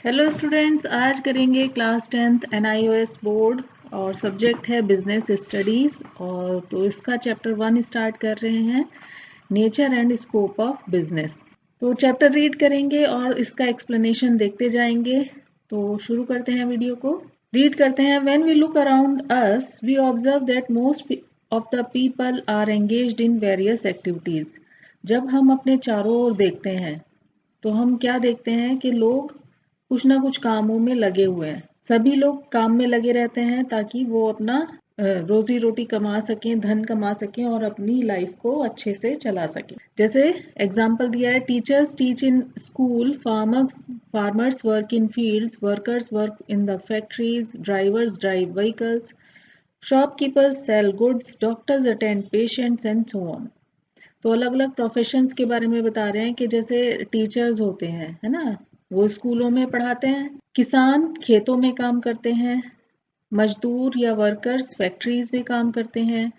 Hello students, आज करेंगे class 10th NIOS board और सब्जेक्ट है बिजनेस स्टडीज़। और तो इसका चैप्टर 1 स्टार्ट कर रहे हैं, nature and scope of business. तो चैप्टर रीड करेंगे और इसका एक्सप्लेनेशन देखते जाएंगे। तो शुरू करते हैं वीडियो को। रीड करते हैं। When we look around us we observe that most of the people are engaged in various activities. जब हम अपने चारों ओर देखते हैं तो हम क्या देखते हैं कि लोग कुछ ना कुछ कामों में लगे हुए हैं। सभी लोग काम में लगे रहते हैं ताकि वो अपना रोजी रोटी कमा सकें, धन कमा सकें और अपनी लाइफ को अच्छे से चला सकें। जैसे एग्जाम्पल दिया है, teachers teach in school, farmers work in fields, workers work in the factories, drivers drive vehicles, shopkeepers sell goods, doctors attend patients and so on. तो अलग अलग प्रोफेशंस के बारे में बता रहे हैं कि जैसे टीचर्स होते हैं, है ना, वो स्कूलों में पढ़ाते हैं। किसान खेतों में काम करते हैं। मजदूर या वर्कर्स फैक्ट्रीज में काम करते हैं।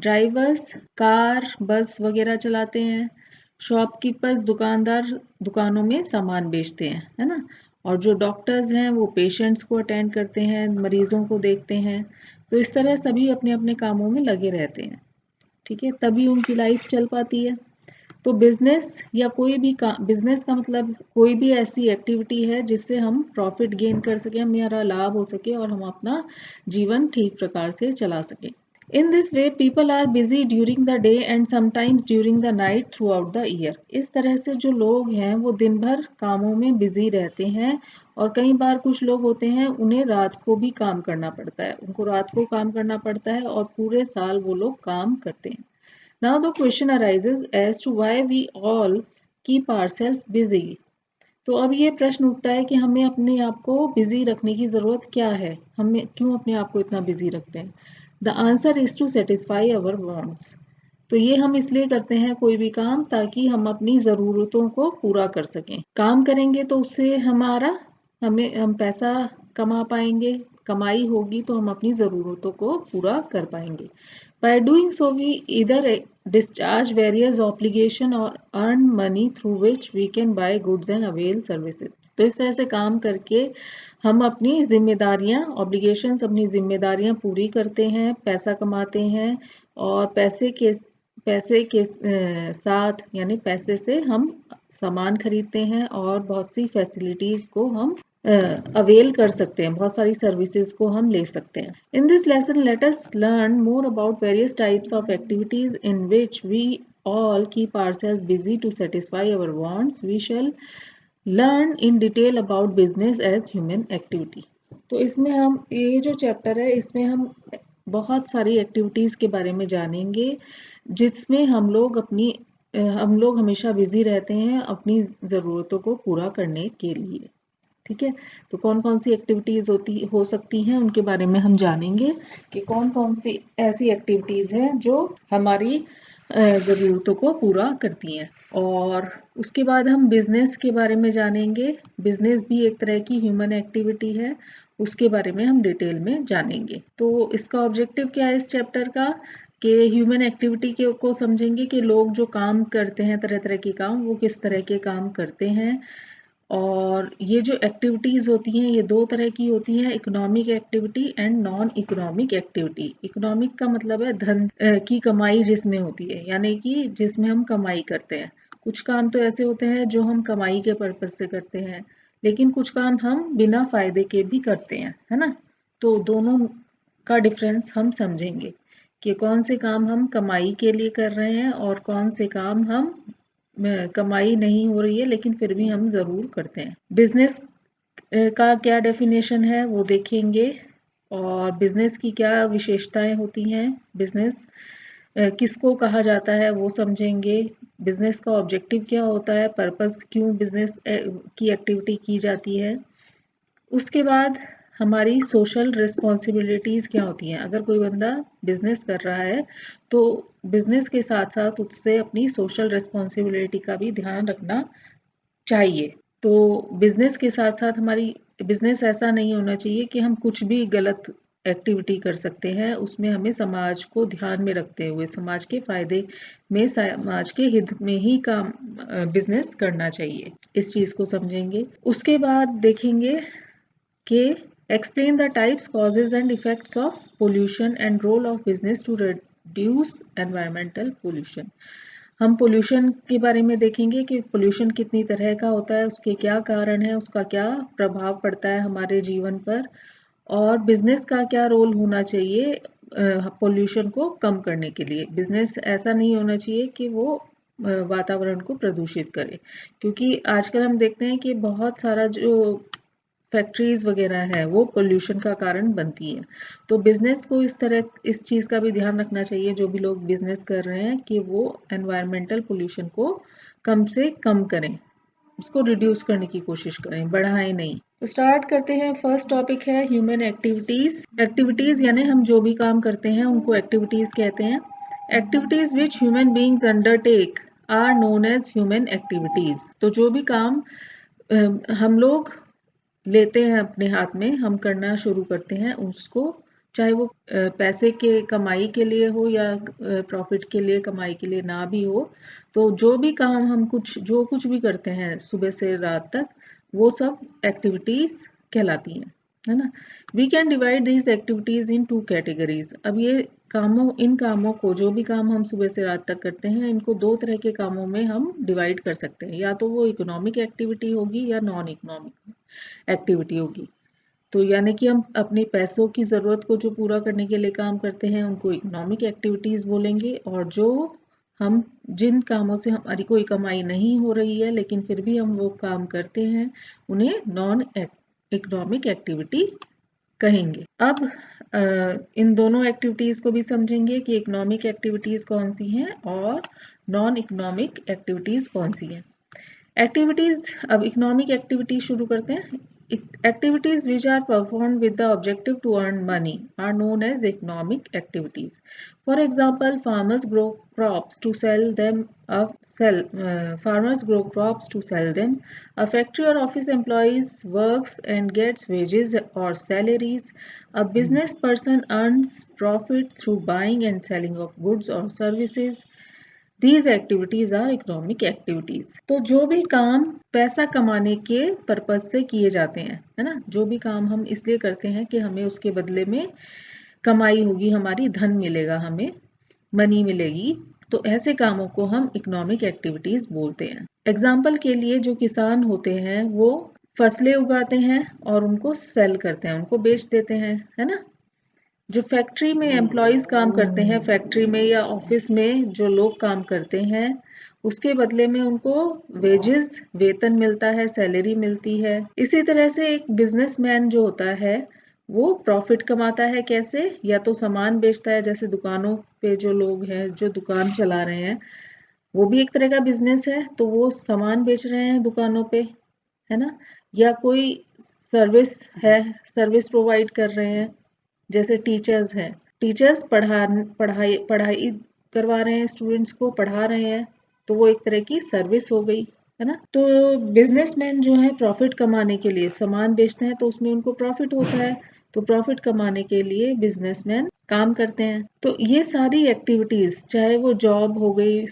ड्राइवर्स कार बस वगैरह चलाते हैं। शॉपकीपर्स दुकानदार दुकानों में सामान बेचते हैं, है ना। और जो डॉक्टर्स हैं वो पेशेंट्स को अटेंड करते हैं, मरीजों को देखते हैं। तो इस तरह सभी अपने अपने कामों में लगे रहते हैं, ठीक है, तभी उनकी लाइफ चल पाती है। तो बिजनेस या कोई भी बिजनेस का मतलब कोई भी ऐसी एक्टिविटी है जिससे हम प्रॉफिट गेन कर सकें, हमारा लाभ हो सके और हम अपना जीवन ठीक प्रकार से चला सकें। In this way people are busy during the day and sometimes during the night throughout the year. इस तरह से जो लोग हैं वो दिन भर कामों में बिजी रहते हैं और कई बार कुछ लोग होते हैं उन्हें रात को भी काम करना पड़ता है, उनको रात को काम करना पड़ता है और पूरे साल वो लोग काम करते हैं। Now the question arises as to why we all keep ourselves busy. तो अब ये प्रश्न उठता है कि हमें अपने आप को बिजी रखने की ज़रूरत क्या है, हमें क्यों अपने आप को इतना बिजी रखते हैं। The answer is to satisfy our wants. तो ये हम इसलिए करते हैं कोई भी काम ताकि हम अपनी ज़रूरतों को पूरा कर सकें। काम करेंगे तो उससे हम पैसा कमा पाएंगे, कमाई होगी तो हम अपनी ज़रूरतों को पूरा कर पाएंगे। By doing so, we either discharge various obligation or earn money through which we can buy goods and avail services. तो इस तरह से काम करके हम अपनी जिम्मेदारियां, ऑब्लिगेशंस, अपनी जिम्मेदारियां पूरी करते हैं, पैसा कमाते हैं और पैसे के साथ यानी पैसे से हम सामान खरीदते हैं और बहुत सी फैसिलिटीज को हम अवेल कर सकते हैं, बहुत सारी सर्विसेज को हम ले सकते हैं। In this lesson let us learn more about various types of activities in which we all keep ourselves busy to satisfy our wants. We shall learn in detail about business as human activity. तो इसमें हम ये जो chapter है इसमें हम बहुत सारी एक्टिविटीज़ के बारे में जानेंगे जिसमें हम लोग हमेशा बिजी रहते हैं अपनी ज़रूरतों को पूरा करने के लिए, ठीक है। तो कौन कौन सी एक्टिविटीज़ हो सकती हैं उनके बारे में हम जानेंगे कि कौन कौन सी ऐसी एक्टिविटीज़ हैं जो हमारी ज़रूरतों को पूरा करती हैं। और उसके बाद हम बिजनेस के बारे में जानेंगे। बिजनेस भी एक तरह की ह्यूमन एक्टिविटी है, उसके बारे में हम डिटेल में जानेंगे। तो इसका ऑब्जेक्टिव क्या है इस चैप्टर का कि ह्यूमन एक्टिविटी को समझेंगे कि लोग जो काम करते हैं, तरह तरह के काम, वो किस तरह के काम करते हैं। और ये जो एक्टिविटीज़ होती हैं ये दो तरह की होती हैं, economic activity and non economic activity. Economic का मतलब है धन की कमाई जिसमें होती है, यानी कि जिसमें हम कमाई करते हैं। कुछ काम तो ऐसे होते हैं जो हम कमाई के पर्पज से करते हैं, लेकिन कुछ काम हम बिना फायदे के भी करते हैं, है ना। तो दोनों का डिफरेंस हम समझेंगे कि कौन से काम हम कमाई के लिए कर रहे हैं और कौन से काम हम कमाई नहीं हो रही है लेकिन फिर भी हम ज़रूर करते हैं। बिजनेस का क्या डेफिनेशन है वो देखेंगे और बिजनेस की क्या विशेषताएं होती हैं, बिजनेस किसको कहा जाता है वो समझेंगे। बिजनेस का ऑब्जेक्टिव क्या होता है, पर्पस क्यों बिजनेस की एक्टिविटी की जाती है। उसके बाद हमारी सोशल रिस्पॉन्सिबिलिटीज़ क्या होती हैं। अगर कोई बंदा बिजनेस कर रहा है तो बिजनेस के साथ साथ उससे अपनी सोशल रिस्पॉन्सिबिलिटी का भी ध्यान रखना चाहिए। तो बिजनेस के साथ साथ हमारी बिजनेस ऐसा नहीं होना चाहिए कि हम कुछ भी गलत एक्टिविटी कर सकते हैं, उसमें हमें समाज को ध्यान में रखते हुए समाज के फायदे में, समाज के हित में ही काम बिजनेस करना चाहिए। इस चीज को समझेंगे। उसके बाद देखेंगे कि explain the types, causes and effects of pollution and role of business to reduce environmental pollution। हम पोल्यूशन के बारे में देखेंगे कि पोल्यूशन कितनी तरह का होता है, उसके क्या कारण है, उसका क्या प्रभाव पड़ता है हमारे जीवन पर, और बिजनेस का क्या रोल होना चाहिए पोल्यूशन को कम करने के लिए। बिजनेस ऐसा नहीं होना चाहिए कि वो वातावरण को प्रदूषित करे, क्योंकि आजकल हम देखते हैं कि बहुत सारा जो फैक्ट्रीज वगैरह है वो पोल्यूशन का कारण बनती है। तो बिजनेस को इस चीज़ का भी ध्यान रखना चाहिए, जो भी लोग बिजनेस कर रहे हैं, कि वो एनवायरमेंटल पोल्यूशन को कम से कम करें, उसको रिड्यूस करने की कोशिश करें, बढ़ाएं नहीं। तो स्टार्ट करते हैं। फर्स्ट टॉपिक है ह्यूमन एक्टिविटीज। एक्टिविटीज यानी हम जो भी काम करते हैं उनको एक्टिविटीज कहते हैं। Activities which human beings undertake are known as human activities. तो जो भी काम हम लोग लेते हैं अपने हाथ में, हम करना शुरू करते हैं उसको, चाहे वो पैसे के कमाई के लिए हो या प्रॉफिट के लिए, कमाई के लिए ना भी हो, तो जो भी काम हम जो कुछ भी करते हैं सुबह से रात तक, वो सब एक्टिविटीज कहलाती हैं, है ना। We can divide these activities in 2 categories. अब ये इन कामों को, जो भी काम हम सुबह से रात तक करते हैं, इनको 2 तरह के कामों में हम डिवाइड कर सकते हैं। या तो वो इकोनॉमिक एक्टिविटी होगी या नॉन इकोनॉमिक एक्टिविटी होगी। तो यानी कि हम अपने पैसों की ज़रूरत को जो पूरा करने के लिए काम करते हैं उनको इकोनॉमिक एक्टिविटीज़ बोलेंगे, और जो हम जिन कामों से हमारी कोई कमाई नहीं हो रही है लेकिन फिर भी हम वो काम करते हैं, उन्हें नॉन इकोनॉमिक एक्टिविटी कहेंगे। अब इन दोनों एक्टिविटीज़ को भी समझेंगे कि इकोनॉमिक एक्टिविटीज़ कौन सी हैं और नॉन इकोनॉमिक एक्टिविटीज़ कौन सी हैं। एक्टिविटीज़, अब इकोनॉमिक एक्टिविटीज शुरू करते हैं। Activities which are performed with the objective to earn money are known as economic activities. For example, farmers grow crops to sell them. Farmers grow crops to sell them. A factory or office employees works and gets wages or salaries. A business person earns profit through buying and selling of goods or services. These activities are economic activities. तो जो भी काम पैसा कमाने के purpose से किए जाते हैं, है ना, जो भी काम हम इसलिए करते हैं कि हमें उसके बदले में कमाई होगी, हमारी धन मिलेगा, हमें मनी मिलेगी, तो ऐसे कामों को हम इकोनॉमिक एक्टिविटीज बोलते हैं। एग्जाम्पल के लिए जो किसान होते हैं वो फसलें उगाते हैं और उनको सेल करते हैं, उनको बेच देते हैं, है ना। जो फैक्ट्री में एम्प्लॉयज़ काम करते हैं, फैक्ट्री में या ऑफिस में जो लोग काम करते हैं, उसके बदले में उनको वेजेस, वेतन मिलता है, सैलरी मिलती है। इसी तरह से एक बिजनेसमैन जो होता है वो प्रॉफिट कमाता है। कैसे? या तो सामान बेचता है, जैसे दुकानों पे जो लोग हैं जो दुकान चला रहे हैं, वो भी एक तरह का बिजनेस है, तो वो सामान बेच रहे हैं दुकानों पे, है ना। या कोई सर्विस है, सर्विस प्रोवाइड कर रहे हैं, जैसे टीचर्स हैं, टीचर्स पढ़ाई करवा रहे हैं, स्टूडेंट्स को पढ़ा रहे हैं, तो वो एक तरह की सर्विस हो गई, है ना। तो बिजनेसमैन जो है प्रॉफिट कमाने के लिए सामान बेचते हैं, तो उसमें उनको प्रॉफिट होता है, तो प्रॉफिट कमाने के लिए बिजनेसमैन काम करते हैं। तो ये सारी एक्टिविटीज, चाहे वो जॉब हो गई,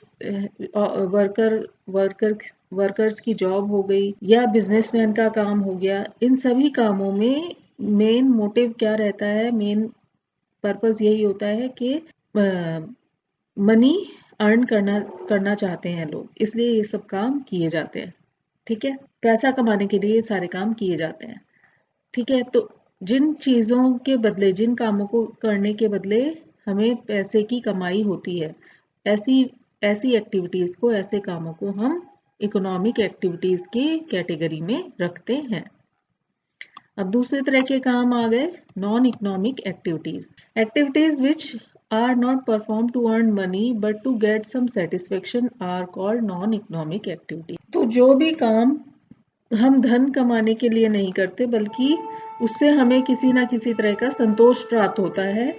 वर्कर्स की जॉब हो गई, या बिजनेसमैन का काम हो गया, इन सभी कामों में मेन मोटिव क्या रहता है, मेन पर्पस यही होता है कि मनी अर्न करना चाहते हैं लोग, इसलिए ये सब काम किए जाते हैं। ठीक है, पैसा कमाने के लिए ये सारे काम किए जाते हैं। ठीक है, तो जिन चीज़ों के बदले, जिन कामों को करने के बदले हमें पैसे की कमाई होती है, ऐसी ऐसी एक्टिविटीज़ को, ऐसे कामों को हम इकोनॉमिक एक्टिविटीज़ की कैटेगरी में रखते हैं। अब दूसरे तरह के काम आ गए, non economic activities. Activities which are not perform to earn money but to get some satisfaction are called non economic activity. तो जो भी काम हम धन कमाने के लिए नहीं करते, बल्कि उससे हमें किसी ना किसी तरह का संतोष प्राप्त होता है,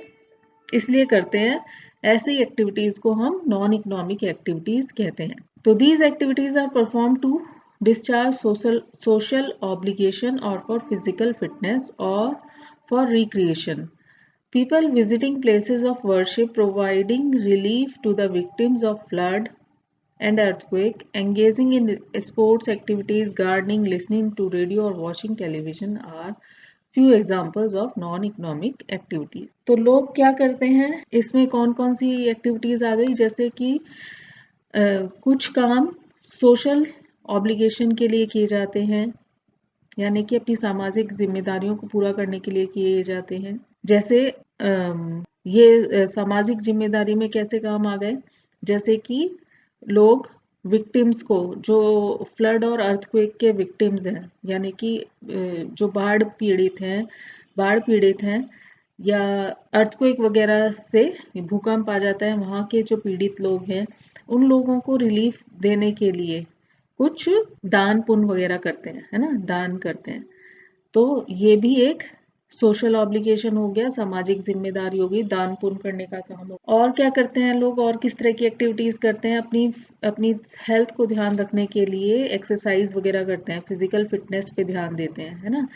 इसलिए करते हैं, ऐसी एक्टिविटीज को हम नॉन इकोनॉमिक एक्टिविटीज कहते हैं। तो these activities are perform to discharge social obligation or for physical fitness or for recreation. People visiting places of worship, providing relief to the victims of flood and earthquake, engaging in sports activities, gardening, listening to radio or watching television are few examples of non-economic activities. तो लोग क्या करते हैं, इसमें कौन कौन सी activities आ गई, जैसे कि कुछ काम सोशल ऑब्लिगेशन के लिए किए जाते हैं, यानी कि अपनी सामाजिक जिम्मेदारियों को पूरा करने के लिए किए जाते हैं। जैसे ये सामाजिक जिम्मेदारी में कैसे काम आ गए, जैसे कि लोग विक्टिम्स को, जो फ्लड और अर्थक्वेक के विक्टिम्स हैं, यानी कि जो बाढ़ पीड़ित हैं या अर्थक्वेक वगैरह से भूकंप आ जाता है, वहाँ के जो पीड़ित लोग हैं उन लोगों को रिलीफ देने के लिए कुछ दान पुण्य वगैरह करते हैं, है ना, दान करते हैं। तो ये भी एक सोशल ऑब्लिगेशन हो गया, सामाजिक जिम्मेदारी होगी, दान पुण्य करने का काम हो। और क्या करते हैं लोग, और किस तरह की एक्टिविटीज करते हैं, अपनी हेल्थ को ध्यान रखने के लिए एक्सरसाइज वगैरह करते हैं, फिजिकल फिटनेस पे ध्यान देते हैं, है ना,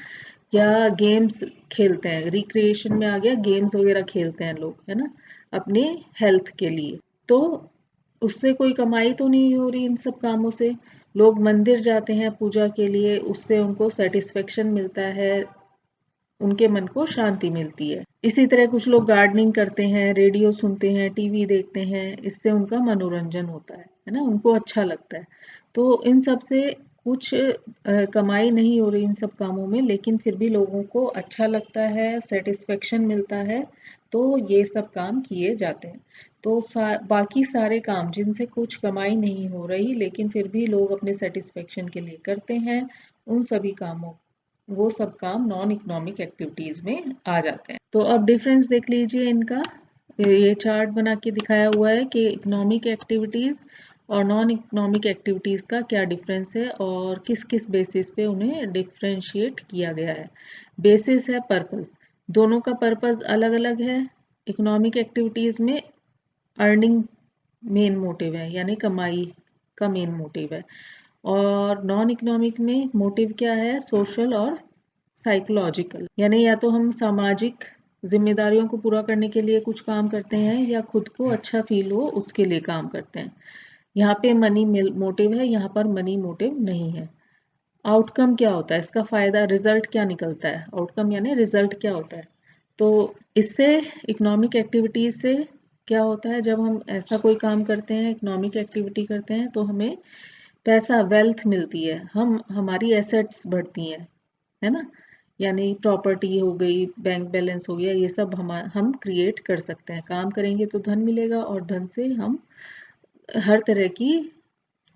या गेम्स खेलते हैं, रिक्रिएशन में आ गया, गेम्स वगैरह खेलते हैं लोग, है ना, अपने हेल्थ के लिए। तो उससे कोई कमाई तो नहीं हो रही इन सब कामों से। लोग मंदिर जाते हैं पूजा के लिए, उससे उनको सेटिस्फेक्शन मिलता है, उनके मन को शांति मिलती है। इसी तरह कुछ लोग गार्डनिंग करते हैं, रेडियो सुनते हैं, टीवी देखते हैं, इससे उनका मनोरंजन होता है ना, उनको अच्छा लगता है। तो इन सब से कुछ कमाई नहीं हो रही इन सब कामों में, लेकिन फिर भी लोगों को अच्छा लगता है, सेटिस्फेक्शन मिलता है, तो ये सब काम किए जाते हैं। तो बाकी सारे काम जिनसे कुछ कमाई नहीं हो रही लेकिन फिर भी लोग अपने सेटिस्फेक्शन के लिए करते हैं, उन सभी कामों, वो सब काम नॉन इकोनॉमिक एक्टिविटीज में आ जाते हैं। तो अब डिफरेंस देख लीजिए इनका, ये चार्ट बना के दिखाया हुआ है कि इकोनॉमिक एक्टिविटीज और नॉन इकोनॉमिक एक्टिविटीज का क्या डिफरेंस है और किस किस बेसिस पे उन्हें डिफरेंशिएट किया गया है। बेसिस है पर्पस, दोनों का पर्पस अलग अलग है। इकोनॉमिक एक्टिविटीज में अर्निंग मेन मोटिव है, यानी कमाई का मेन मोटिव है, और नॉन इकोनॉमिक में मोटिव क्या है, सोशल और साइकोलॉजिकल, यानी या तो हम सामाजिक जिम्मेदारियों को पूरा करने के लिए कुछ काम करते हैं या खुद को अच्छा फील हो उसके लिए काम करते हैं। यहाँ पे मनी मोटिव है, यहाँ पर मनी मोटिव नहीं है। आउटकम क्या होता है, इसका फायदा, रिजल्ट क्या निकलता है, आउटकम यानी रिजल्ट क्या होता है। तो इससे इकोनॉमिक एक्टिविटीज से क्या होता है, जब हम ऐसा कोई काम करते हैं, इकोनॉमिक एक्टिविटी करते हैं, तो हमें पैसा, वेल्थ मिलती है, हमारी एसेट्स बढ़ती हैं, है ना, यानी प्रॉपर्टी हो गई, बैंक बैलेंस हो गया, ये सब हम क्रिएट कर सकते हैं। काम करेंगे तो धन मिलेगा और धन से हम हर तरह की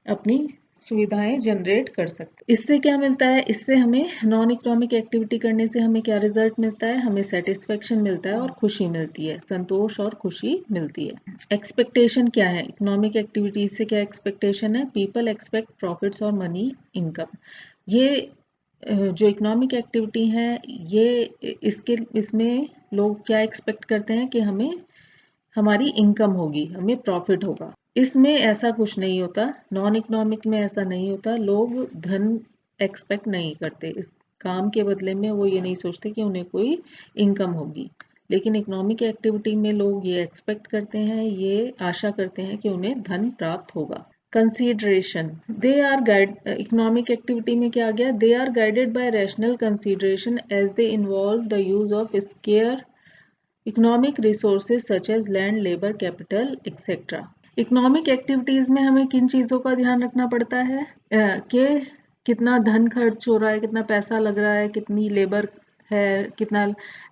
अपनी सुविधाएं जनरेट कर सकते हैं। इससे क्या मिलता है, इससे हमें नॉन इकोनॉमिक एक्टिविटी करने से हमें क्या रिजल्ट मिलता है, हमें सेटिस्फेक्शन मिलता है और खुशी मिलती है, संतोष और खुशी मिलती है। एक्सपेक्टेशन क्या है, इकोनॉमिक एक्टिविटी से क्या एक्सपेक्टेशन है, पीपल एक्सपेक्ट प्रॉफिट्स और मनी इनकम। ये जो इकोनॉमिक एक्टिविटी है, ये इसमें लोग क्या एक्सपेक्ट करते हैं कि हमें हमारी इनकम होगी, हमें प्रॉफिट होगा। इसमें ऐसा कुछ नहीं होता, नॉन इकोनॉमिक में ऐसा नहीं होता, लोग धन एक्सपेक्ट नहीं करते, इस काम के बदले में वो ये नहीं सोचते कि उन्हें कोई इनकम होगी। लेकिन इकोनॉमिक एक्टिविटी में लोग ये एक्सपेक्ट करते हैं, ये आशा करते हैं कि उन्हें धन प्राप्त होगा। Consideration, they are guide, economic activity में क्या आ गया, they are guided by rational consideration as they involve the use of scarce economic resources such as land, labour, capital etcetera. Economic activities में हमें किन चीज़ों का ध्यान रखना पड़ता है, कि कितना धन खर्च हो रहा है, कितना पैसा लग रहा है, कितनी लेबर है, कितना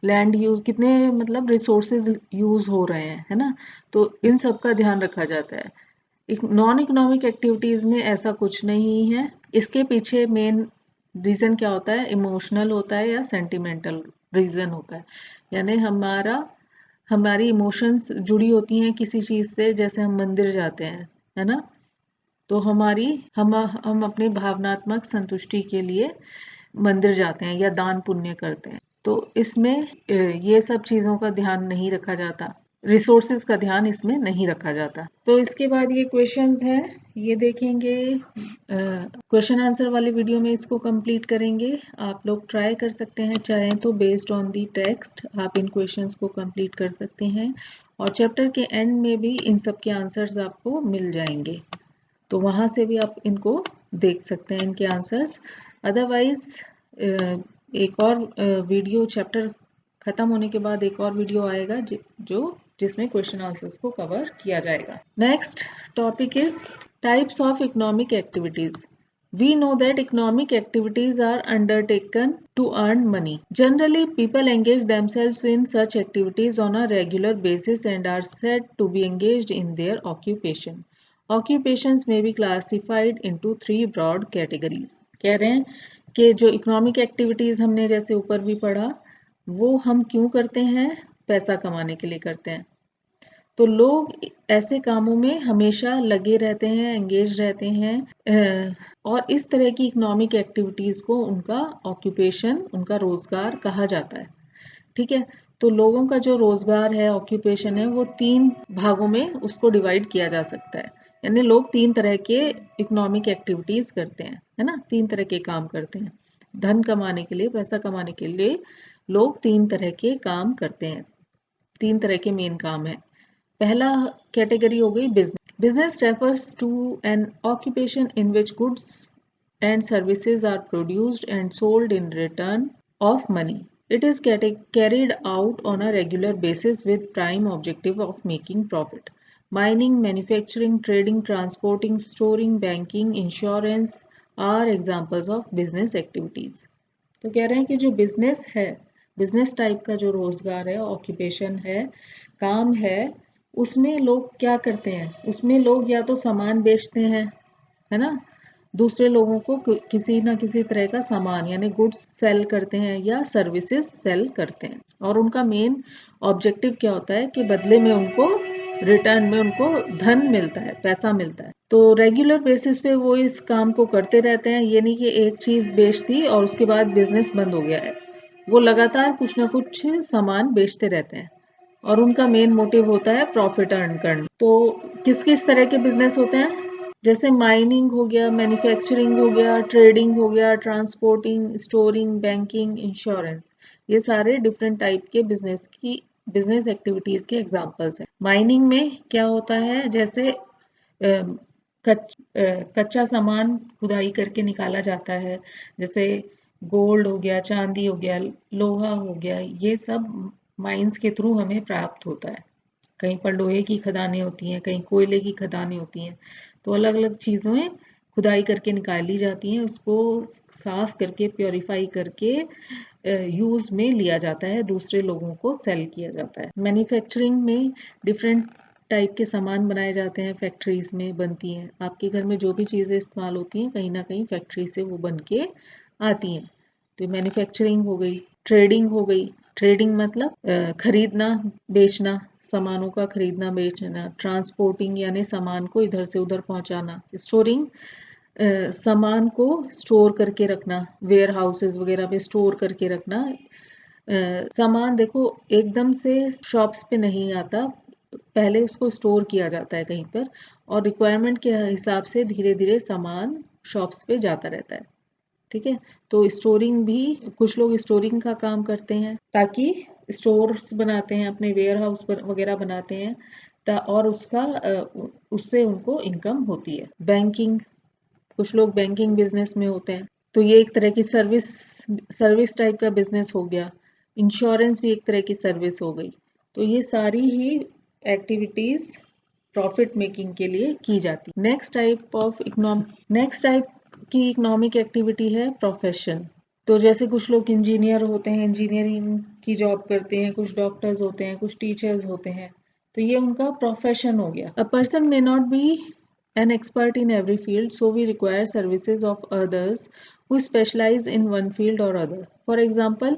लैंड यूज, कितने मतलब रिसोर्सेज यूज हो रहे हैं, है ना, तो इन सब का ध्यान रखा जाता है। नॉन इकोनॉमिक एक्टिविटीज में ऐसा कुछ नहीं है। इसके पीछे मेन रीजन क्या होता है, इमोशनल होता है या सेंटिमेंटल रीजन होता है, यानी हमारी इमोशंस जुड़ी होती हैं किसी चीज से, जैसे हम मंदिर जाते हैं, है ना, तो हम अपने भावनात्मक संतुष्टि के लिए मंदिर जाते हैं या दान पुण्य करते हैं। तो इसमें ये सब चीजों का ध्यान नहीं रखा जाता। रिसोर्सेज का ध्यान इसमें नहीं रखा जाता। तो इसके बाद ये क्वेश्चंस हैं, ये देखेंगे, क्वेश्चन आंसर वाले वीडियो में इसको कंप्लीट करेंगे। आप लोग ट्राई कर सकते हैं, चाहें तो बेस्ड ऑन दी टेक्स्ट आप इन क्वेश्चंस को कंप्लीट कर सकते हैं, और चैप्टर के एंड में भी इन सब के आंसर्स आपको मिल जाएंगे, तो वहाँ से भी आप इनको देख सकते हैं, इनके आंसर्स। अदरवाइज एक और वीडियो चैप्टर खत्म होने के बाद एक और वीडियो आएगा जिसमें क्वेश्चन आंसर्स को कवर किया जाएगा। Next topic is types of economic activities. We know that economic activities are undertaken to earn money. Generally, people engage themselves in such activities on a regular basis and are said to be engaged in their occupation. Occupations may be classified into three broad categories. कह रहे हैं कि जो economic activities हमने जैसे ऊपर भी पढ़ा, वो हम क्यों करते हैं? पैसा कमाने के लिए करते हैं। तो लोग ऐसे कामों में हमेशा लगे रहते हैं, एंगेज रहते हैं, और इस तरह की इकोनॉमिक एक्टिविटीज़ को उनका ऑक्यूपेशन, उनका रोज़गार कहा जाता है। ठीक है, तो लोगों का जो रोज़गार है, ऑक्यूपेशन है, वो 3 भागों में उसको डिवाइड किया जा सकता है। यानी लोग 3 तरह के इकोनॉमिक एक्टिविटीज़ करते हैं, है ना? 3 तरह के काम करते हैं। धन कमाने के लिए, पैसा कमाने के लिए लोग 3 तरह के काम करते हैं। 3 तरह के मेन काम है। पहला कैटेगरी हो गई business. Business refers to an occupation in which goods and services are produced and sold in return of money. It is carried out on a regular basis with prime objective of making profit. Mining, manufacturing, trading, transporting, storing, banking, insurance are examples of business activities. तो कह रहे हैं कि जो business है, business type का जो रोजगार है, ऑक्यूपेशन है, काम है, उसमें लोग क्या करते हैं? उसमें लोग या तो सामान बेचते हैं, है ना? दूसरे लोगों को किसी ना किसी तरह का सामान यानी गुड्स सेल करते हैं या सर्विसेज सेल करते हैं, और उनका मेन ऑब्जेक्टिव क्या होता है कि बदले में उनको रिटर्न में उनको धन मिलता है, पैसा मिलता है। तो रेगुलर बेसिस पे वो इस काम को करते रहते हैं। ये नहीं कि एक चीज़ बेच दी और उसके बाद बिजनेस बंद हो गया है। वो लगातार कुछ ना कुछ सामान बेचते रहते हैं और उनका मेन मोटिव होता है प्रॉफिट अर्न करना। तो किस किस तरह के बिजनेस होते हैं? जैसे माइनिंग हो गया, मैन्युफैक्चरिंग हो गया, ट्रेडिंग हो गया, ट्रांसपोर्टिंग, स्टोरिंग, बैंकिंग, इंश्योरेंस, ये सारे डिफरेंट टाइप के बिजनेस एक्टिविटीज के एग्जांपल्स हैं। माइनिंग में क्या होता है? जैसे कच्चा सामान खुदाई करके निकाला जाता है, जैसे गोल्ड हो गया, चांदी हो गया, लोहा हो गया, ये सब माइंस के थ्रू हमें प्राप्त होता है। कहीं पर लोहे की खदानें होती हैं, कहीं कोयले की खदानें होती हैं, तो अलग अलग चीज़ें खुदाई करके निकाली जाती हैं, उसको साफ करके प्योरीफाई करके यूज़ में लिया जाता है, दूसरे लोगों को सेल किया जाता है। मैन्युफैक्चरिंग में डिफरेंट टाइप के सामान बनाए जाते हैं, फैक्ट्रीज में बनती हैं। आपके घर में जो भी चीज़ें इस्तेमाल होती हैं, कहीं ना कहीं फैक्ट्री से वो बन के आती हैं। तो मैन्युफैक्चरिंग हो गई। ट्रेडिंग हो गई। ट्रेडिंग मतलब खरीदना बेचना, सामानों का खरीदना बेचना। ट्रांसपोर्टिंग यानी सामान को इधर से उधर पहुंचाना। स्टोरिंग सामान को स्टोर करके रखना, वेयर हाउसेज वगैरह पे स्टोर करके रखना। सामान देखो एकदम से शॉप्स पे नहीं आता, पहले उसको स्टोर किया जाता है कहीं पर, और रिक्वायरमेंट के हिसाब से धीरे धीरे सामान शॉप्स पे जाता रहता है। ठीक है, तो स्टोरिंग भी, कुछ लोग स्टोरिंग का काम करते हैं ताकि स्टोर्स बनाते हैं, अपने वेयर हाउस वगैरह बनाते हैं, और उससे उनको इनकम होती है। बैंकिंग, कुछ लोग बैंकिंग बिजनेस में होते हैं, तो ये एक तरह की सर्विस टाइप का बिजनेस हो गया। इंश्योरेंस भी एक तरह की सर्विस हो गई। तो ये सारी ही एक्टिविटीज प्रॉफिट मेकिंग के लिए की जाती। नेक्स्ट टाइप की इकोनॉमिक एक्टिविटी है प्रोफेशन। तो जैसे कुछ लोग इंजीनियर होते हैं, इंजीनियरिंग की जॉब करते हैं, कुछ डॉक्टर्स होते हैं, कुछ टीचर्स होते हैं, तो ये उनका प्रोफेशन हो गया। A person may not be an expert in every field, so we require services of others who specialize in one field or other. For example,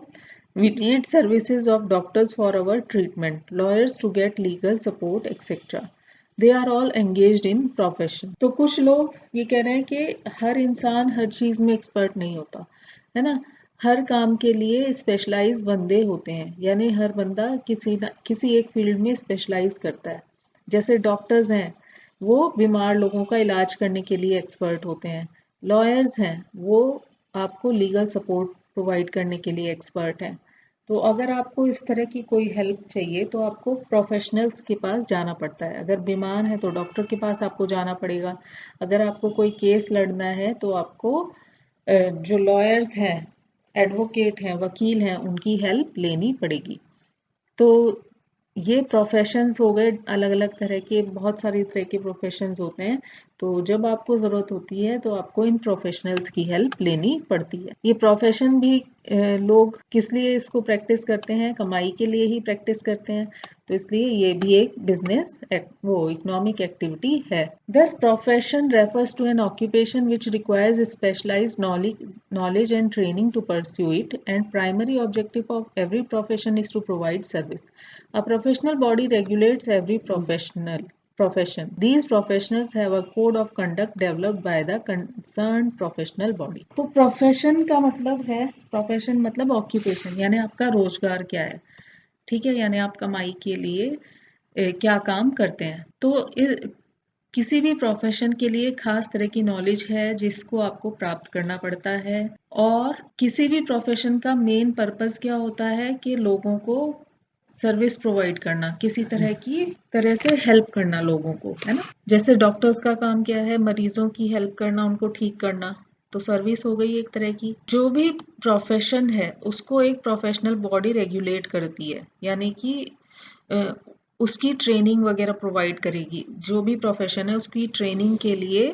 we need services of doctors for our treatment, lawyers to get legal support, etc. They are all engaged in profession. तो कुछ लोग ये कह रहे हैं कि हर इंसान हर चीज़ में एक्सपर्ट नहीं होता, है ना? हर काम के लिए स्पेशलाइज बंदे होते हैं, यानी हर बंदा किसी एक फील्ड में स्पेशलाइज करता है। जैसे डॉक्टर्स हैं, वो बीमार लोगों का इलाज करने के लिए एक्सपर्ट होते हैं। लॉयर्स हैं, वो आपको लीगल सपोर्ट प्रोवाइड करने के लिए एक्सपर्ट हैं। तो अगर आपको इस तरह की कोई हेल्प चाहिए तो आपको प्रोफेशनल्स के पास जाना पड़ता है। अगर बीमार है तो डॉक्टर के पास आपको जाना पड़ेगा। अगर आपको कोई केस लड़ना है तो आपको जो लॉयर्स हैं, एडवोकेट हैं, वकील हैं, उनकी हेल्प लेनी पड़ेगी। तो ये प्रोफेशंस हो गए अलग अलग तरह के, बहुत सारी तरह के प्रोफेशंस होते हैं। तो जब आपको ज़रूरत होती है तो आपको इन प्रोफेशनल्स की हेल्प लेनी पड़ती है। ये प्रोफेशन भी लोग किस लिए इसको प्रैक्टिस करते हैं? कमाई के लिए ही प्रैक्टिस करते हैं। तो इसलिए ये भी एक बिजनेस वो इकोनॉमिक एक्टिविटी है। Thus, profession refers to an occupation which requires specialized knowledge and training to pursue it, and primary objective of every profession is to provide service. A professional body regulates every profession. These professionals have a code of conduct developed by the concerned professional body. तो profession का मतलब है, profession मतलब occupation, यानी आपका रोजगार क्या है, ठीक है, यानी आप कमाई के लिए क्या काम करते हैं। तो किसी भी प्रोफेशन के लिए खास तरह की नॉलेज है जिसको आपको प्राप्त करना पड़ता है। और किसी भी प्रोफेशन का मेन पर्पस क्या होता है कि लोगों को सर्विस प्रोवाइड करना, किसी तरह से हेल्प करना लोगों को, है ना। जैसे डॉक्टर्स का काम क्या है? मरीजों की हेल्प करना, उनको ठीक करना। तो सर्विस हो गई एक तरह की। जो भी प्रोफेशन है उसको एक प्रोफेशनल बॉडी रेगुलेट करती है, यानी कि उसकी ट्रेनिंग वगैरह प्रोवाइड करेगी। जो भी प्रोफेशन है उसकी ट्रेनिंग के लिए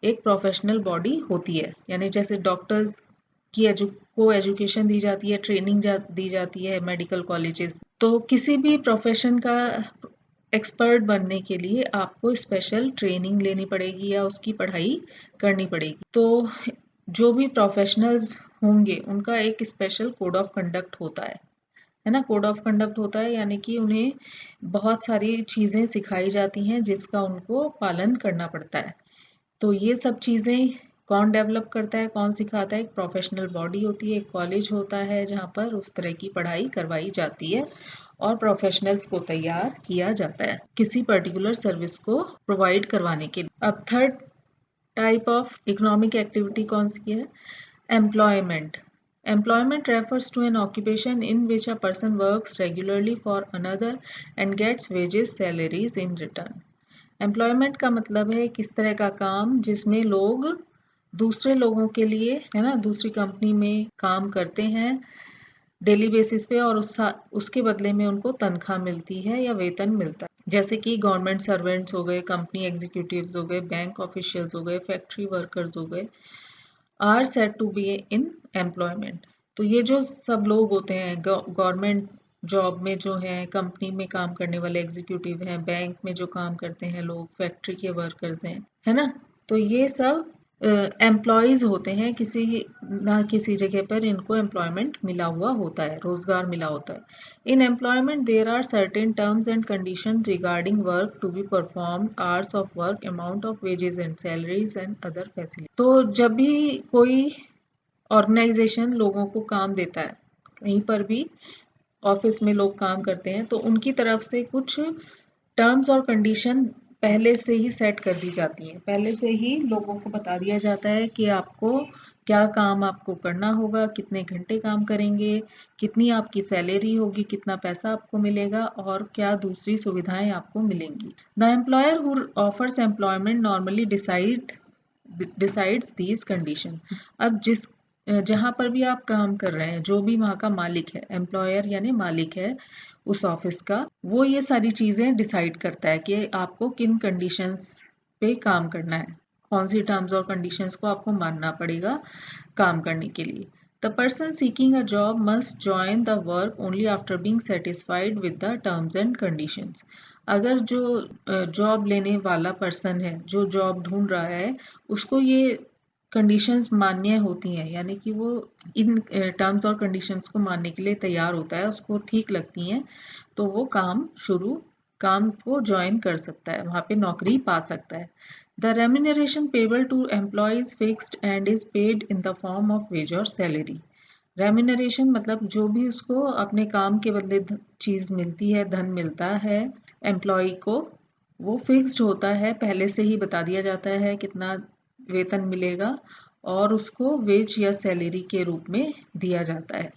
एक प्रोफेशनल बॉडी होती है। यानी जैसे डॉक्टर्स की एजुकेशन दी जाती है, ट्रेनिंग दी जाती है मेडिकल कॉलेजेस। तो किसी भी प्रोफेशन का एक्सपर्ट बनने के लिए आपको स्पेशल ट्रेनिंग लेनी पड़ेगी या उसकी पढ़ाई करनी पड़ेगी। तो जो भी प्रोफेशनल्स होंगे उनका एक स्पेशल कोड ऑफ कंडक्ट होता है ना। कोड ऑफ कंडक्ट होता है यानी कि उन्हें बहुत सारी चीज़ें सिखाई जाती हैं जिसका उनको पालन करना पड़ता है। तो ये सब चीज़ें कौन डेवलप करता है, कौन सिखाता है? एक प्रोफेशनल बॉडी होती है, एक कॉलेज होता है जहाँ पर उस तरह की पढ़ाई करवाई जाती है और प्रोफेशनल्स को तैयार किया जाता है किसी पर्टिकुलर सर्विस को प्रोवाइड करवाने के लिए। अब third type of economic activity कौन सी है? Employment. Employment refers to an occupation in which a person works regularly for another and gets wages, salaries in return. Employment का मतलब है किस तरह का काम जिसमें लोग दूसरे लोगों के लिए, है ना, दूसरी कंपनी में काम करते हैं डेली बेसिस पे और उसके बदले में उनको तनख्वाह मिलती है या वेतन मिलता है। जैसे कि गवर्नमेंट सर्वेंट्स हो गए, कंपनी एग्जीक्यूटिव्स हो गए, बैंक ऑफिशियल्स हो गए, फैक्ट्री वर्कर्स हो गए, are said to be in employment. तो ये जो सब लोग होते हैं गवर्नमेंट जॉब में जो है, कंपनी में काम करने वाले एग्जीक्यूटिव हैं, बैंक में जो काम करते हैं लोग, फैक्ट्री के वर्कर्स हैं, है ना। तो ये सब एम्प्लॉयज होते हैं, किसी ना किसी जगह पर इनको एम्प्लॉयमेंट मिला हुआ होता है, रोजगार मिला होता है। In employment there are certain terms and condition regarding work to be perform, hours of work, amount of wages and salaries and other facility. तो जब भी कोई ऑर्गेनाइजेशन लोगों को काम देता है, कहीं पर भी ऑफिस में लोग काम करते हैं, तो उनकी तरफ से कुछ टर्म्स और कंडीशन पहले से ही सेट कर दी जाती हैं। पहले से ही लोगों को बता दिया जाता है कि आपको क्या काम आपको करना होगा, कितने घंटे काम करेंगे, कितनी आपकी सैलरी होगी, कितना पैसा आपको मिलेगा और क्या दूसरी सुविधाएं आपको मिलेंगी। The employer who offers employment normally decides these condition. अब जहाँ पर भी आप काम कर रहे हैं, जो भी वहाँ का मालिक है, एम्प्लॉयर यानी मालिक है उस ऑफिस का, वो ये सारी चीज़ें डिसाइड करता है कि आपको किन कंडीशंस पे काम करना है, कौन सी टर्म्स और कंडीशंस को आपको मानना पड़ेगा काम करने के लिए। The person seeking a job must join the work only after being satisfied with the terms and conditions. अगर जो जॉब लेने वाला पर्सन है, जो जॉब ढूंढ रहा है, उसको ये कंडीशंस मान्य होती हैं, यानी कि वो इन टर्म्स और कंडीशंस को मानने के लिए तैयार होता है, उसको ठीक लगती हैं, तो वो काम को ज्वाइन कर सकता है, वहाँ पे नौकरी पा सकता है। The remuneration payable to employees fixed and is paid in the form of wage और सैलरी। रेम्यूनरेशन मतलब जो भी उसको अपने काम के बदले चीज़ मिलती है, धन मिलता है एम्प्लॉय को, वो फिक्स्ड होता है, पहले से ही बता दिया जाता है कितना वेतन मिलेगा और उसको वेज या सैलरी के रूप में दिया जाता है।